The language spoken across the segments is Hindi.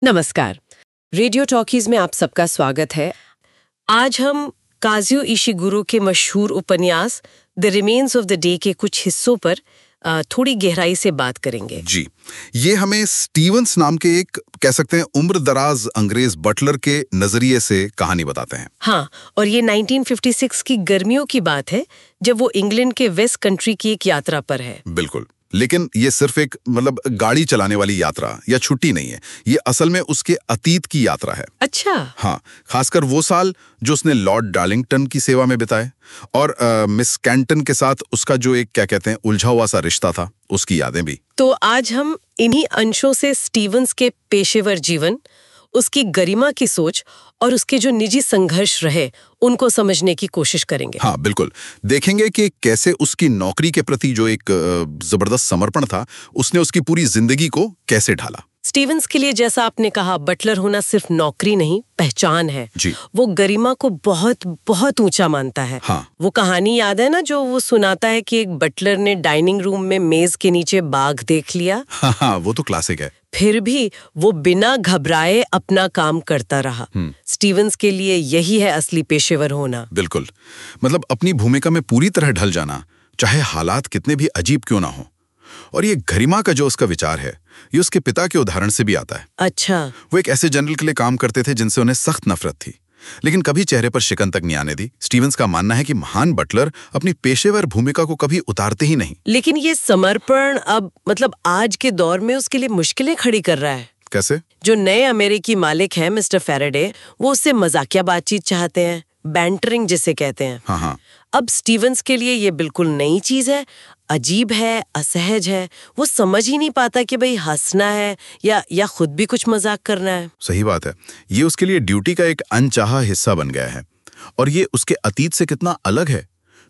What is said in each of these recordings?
नमस्कार। रेडियो टॉकीज में आप सबका स्वागत है। आज हम काजुयो इशिगुरो के मशहूर उपन्यास the remains of the day के कुछ हिस्सों पर थोड़ी गहराई से बात करेंगे। जी, ये हमें स्टीवंस नाम के एक कह सकते हैं उम्र दराज अंग्रेज बटलर के नजरिए से कहानी बताते हैं। हाँ, और ये 1956 की गर्मियों की बात है जब वो इंग्लैंड के वेस्ट कंट्री की एक यात्रा पर है। बिल्कुल, लेकिन ये सिर्फ एक गाड़ी चलाने वाली यात्रा या छुट्टी नहीं है। ये असल में उसके अतीत की यात्रा है। अच्छा। हाँ, खासकर वो साल जो उसने लॉर्ड डार्लिंगटन की सेवा में बिताए और मिस कैंटन के साथ उसका जो एक क्या कहते हैं उलझा हुआ सा रिश्ता था, उसकी यादें भी। तो आज हम इन्हीं अंशों से स्टीवंस के पेशेवर जीवन, उसकी गरिमा की सोच और उसके जो निजी संघर्ष रहे उनको समझने की कोशिश करेंगे। हाँ बिल्कुल, देखेंगे कि कैसे उसकी नौकरी के प्रति जो एक जबरदस्त समर्पण था, उसने उसकी पूरी जिंदगी को कैसे ढाला। स्टीवंस के लिए जैसा आपने कहा, बटलर होना सिर्फ नौकरी नहीं, पहचान है। जी। वो गरिमा को बहुत बहुत ऊंचा मानता है। हाँ। वो कहानी याद है ना जो वो सुनाता है कि एक बटलर ने डाइनिंग रूम में मेज के नीचे बाघ देख लिया। हाँ, वो तो क्लासिक है। फिर भी वो बिना घबराए अपना काम करता रहा। स्टीवंस के लिए यही है असली पेशेवर होना। बिल्कुल, अपनी भूमिका में पूरी तरह ढल जाना, चाहे हालात कितने भी अजीब क्यों ना हो। और ये गरिमा का जो उसका विचार है, ये उसके पिता के उदाहरण से भी आता है। अच्छा। वो एक ऐसे जनरल के लिए काम करते थे जिनसे उन्हें सख्त नफरत थी, लेकिन कभी चेहरे पर शिकन तक नहीं आने दी। स्टीवंस का मानना है कि महान बटलर अपनी पेशेवर भूमिका को कभी उतारते ही नहीं। लेकिन ये समर्पण अब आज के दौर में उसके लिए मुश्किलें खड़ी कर रहा है। कैसे? जो नए अमेरिकी मालिक हैं मिस्टर फैराडे, वो उससे मजाकिया बातचीत चाहते हैं, बैंटरिंग जिसे कहते हैं। हाँ। अब स्टीवंस के लिए ये बिल्कुल नई चीज है, अजीब है, असहज है। वो समझ ही नहीं पाता कि भाई हंसना है या खुद भी कुछ मजाक करना है। सही बात है, ये उसके लिए ड्यूटी का एक अनचाहा हिस्सा बन गया है। और ये उसके अतीत से कितना अलग है।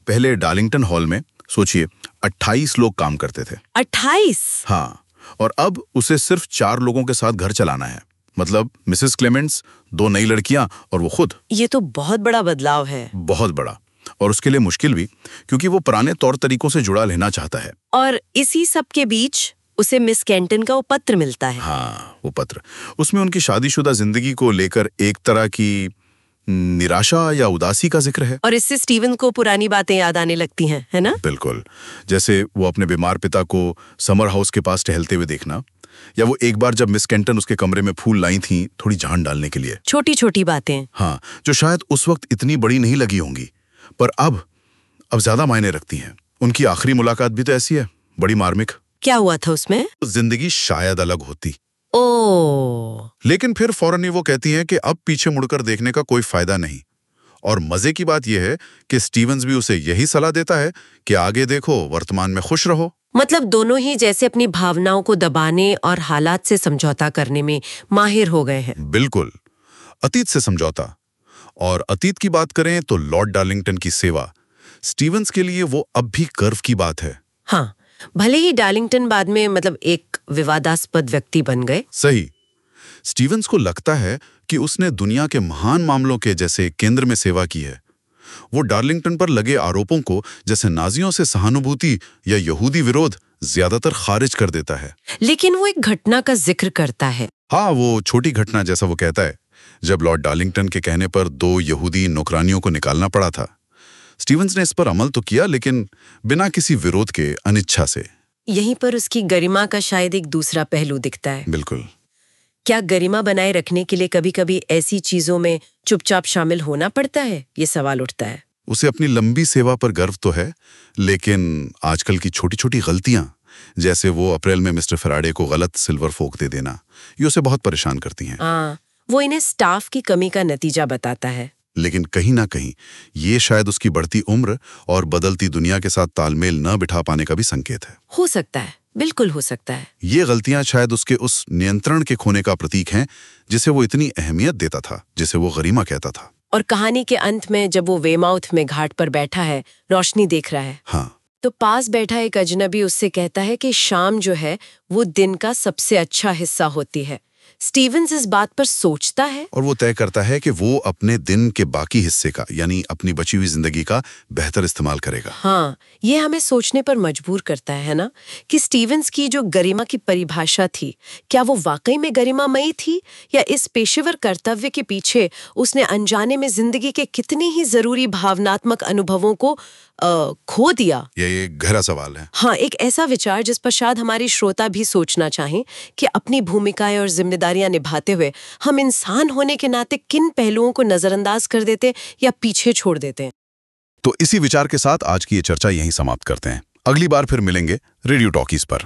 पहले डार्लिंगटन हॉल में सोचिए 28 लोग काम करते थे। 28? हाँ, और अब उसे सिर्फ 4 लोगों के साथ घर चलाना है। मिसेस क्लेमेंट्स, 2 नई लड़कियां और वो खुद। ये तो बहुत बड़ा बदलाव है। बहुत बड़ा, और उसके लिए मुश्किल भी, क्योंकि वो पुराने तौर तरीकों से जुड़ा रहना चाहता है। और इसी सब के बीच उसे मिस कैंटन का वो पत्र मिलता है। हाँ, वो पत्र, उसमें उनकी शादीशुदा जिंदगी को लेकर एक तरह की निराशा या उदासी का जिक्र है। और इससे स्टीवन को पुरानी बातें याद आने लगती हैं, है ना? बिल्कुल, जैसे वो अपने बीमार पिता को समर हाउस के पास टहलते हुए देखना, या वो एक बार जब मिस कैंटन उसके कमरे में फूल लाई थी थोड़ी जान डालने के लिए। छोटी छोटी बातें। हाँ, जो शायद उस वक्त इतनी बड़ी नहीं लगी होंगी, पर अब ज्यादा मायने रखती हैं। उनकी आखिरी मुलाकात भी तो ऐसी है, बड़ी मार्मिक। क्या हुआ था उसमें? जिंदगी शायद अलग होती। ओह। लेकिन फिर फौरन ही वो कहती हैं कि अब पीछे मुड़कर देखने का कोई फायदा नहीं। और मजे की बात यह है कि स्टीवंस भी उसे यही सलाह देता है कि आगे देखो, वर्तमान में खुश रहो। दोनों ही जैसे अपनी भावनाओं को दबाने और हालात से समझौता करने में माहिर हो गए हैं। बिल्कुल, अतीत से समझौता। और अतीत की बात करें तो लॉर्ड डार्लिंगटन की सेवा स्टीवंस के लिए वो अब भी गर्व की बात है। हाँ, भले ही डार्लिंगटन बाद में एक विवादास्पद व्यक्ति बन गए। सही। स्टीवंस को लगता है कि उसने दुनिया के महान मामलों के जैसे केंद्र में सेवा की है। वो डार्लिंगटन पर लगे आरोपों को, जैसे नाजियों से सहानुभूति या यहूदी विरोध, ज्यादातर खारिज कर देता है। लेकिन वो एक घटना का जिक्र करता है। हाँ, वो छोटी घटना, जैसा वो कहता है, जब लॉर्ड डार्लिंगटन के कहने पर 2 यहूदी नौकरानियों को निकालना पड़ा था। स्टीवंस ने इस पर अमल तो किया, लेकिन बिना किसी विरोध के, अनिच्छा से। यहीं पर उसकी गरिमा का शायद एक दूसरा पहलू दिखता है। बिल्कुल। क्या गरिमा बनाए रखने के लिए कभी कभी ऐसी चीजों में चुपचाप शामिल होना पड़ता है? ये सवाल उठता है। उसे अपनी लंबी सेवा पर गर्व तो है, लेकिन आजकल की छोटी छोटी गलतियां, जैसे वो अप्रैल में मिस्टर फैराडे को गलत सिल्वर फोक दे देना, ये उसे बहुत परेशान करती हैं। हाँ, वो इन्हें स्टाफ की कमी का नतीजा बताता है। लेकिन कहीं ना कहीं ये शायद उसकी बढ़ती उम्र और बदलती दुनिया के साथ तालमेल न बिठा पाने का भी संकेत है। हो सकता है, बिल्कुल हो सकता है। ये गलतियां शायद उसके उस नियंत्रण के खोने का प्रतीक हैं, जिसे वो इतनी अहमियत देता था, जिसे वो गरिमा कहता था। और कहानी के अंत में जब वो वेमाउथ में घाट पर बैठा है, रोशनी देख रहा है, हाँ, तो पास बैठा एक अजनबी उससे कहता है कि शाम जो है वो दिन का सबसे अच्छा हिस्सा होती है। स्टीवंस इस बात पर सोचता है और वो तय करता है कि वो अपने दिन के बाकी हिस्से का यानी अपनी बची हुई जिंदगी का बेहतर इस्तेमाल करेगा। हाँ, ये हमें सोचने पर मजबूर करता है ना, कि स्टीवंस की जो गरिमा की परिभाषा थी, क्या वो वाकई में गरिमामयी थी, या इस पेशेवर कर्तव्य के पीछे उसने अनजाने में जिंदगी के कितने ही जरूरी भावनात्मक अनुभवों को खो दिया। ये गहरा सवाल है। हाँ, एक ऐसा विचार जिस पर शायद हमारी श्रोता भी सोचना चाहें कि अपनी भूमिकाएं और जिम्मेदारियां निभाते हुए हम इंसान होने के नाते किन पहलुओं को नजरअंदाज कर देते या पीछे छोड़ देते हैं। तो इसी विचार के साथ आज की ये चर्चा यहीं समाप्त करते हैं। अगली बार फिर मिलेंगे रेडियो टॉकीज पर।